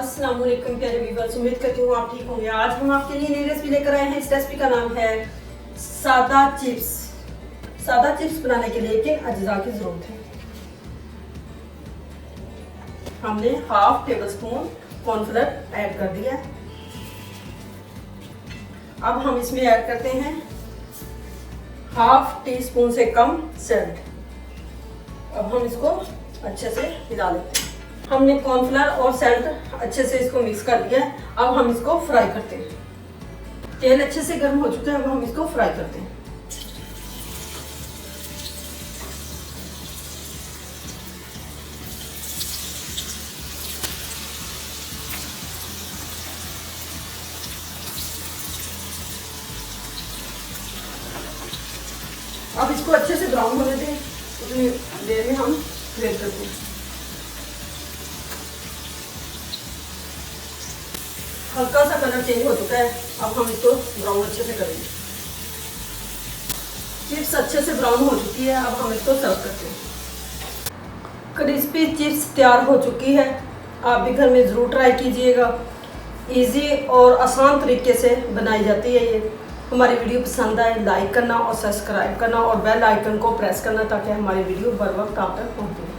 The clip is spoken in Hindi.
अस्सलाम वालेकुम प्यारे व्यूअर्स, उम्मीद करती हूँ आप ठीक होंगे। आज हम आपके लिए नई रेसिपी लेकर आए हैं। इस रेसिपी का नाम है सादा चिप्स। सादा चिप्स बनाने के लिए किन अज्जा की जरूरत है? हमने half table spoon cornflour add कर दिया। अब हम इसमें ऐड करते हैं हाफ टी स्पून से कम सॉल्ट। अब हम इसको अच्छे से मिला लेते हैं। हमने कॉर्नफ्लोर और सॉल्ट अच्छे से इसको मिक्स कर दिया है। अब हम इसको फ्राई करते हैं। तेल अच्छे से गर्म हो चुका है, अब हम इसको फ्राई करते हैं। अब इसको अच्छे से ब्राउन होने दें, उतनी देर में हम वेट करते हैं। हल्का सा कलर चेंज हो चुका है, अब हम इसको ब्राउन अच्छे से करेंगे। चिप्स अच्छे से ब्राउन हो चुकी है, अब हम इसको सर्व करते हैं। क्रिस्पी चिप्स तैयार हो चुकी है। आप भी घर में ज़रूर ट्राई कीजिएगा। इजी और आसान तरीके से बनाई जाती है ये। हमारी वीडियो पसंद आए लाइक करना और सब्सक्राइब करना और बेल आइकन को प्रेस करना ताकि हमारी वीडियो बर वक्त आप तक पहुँचे।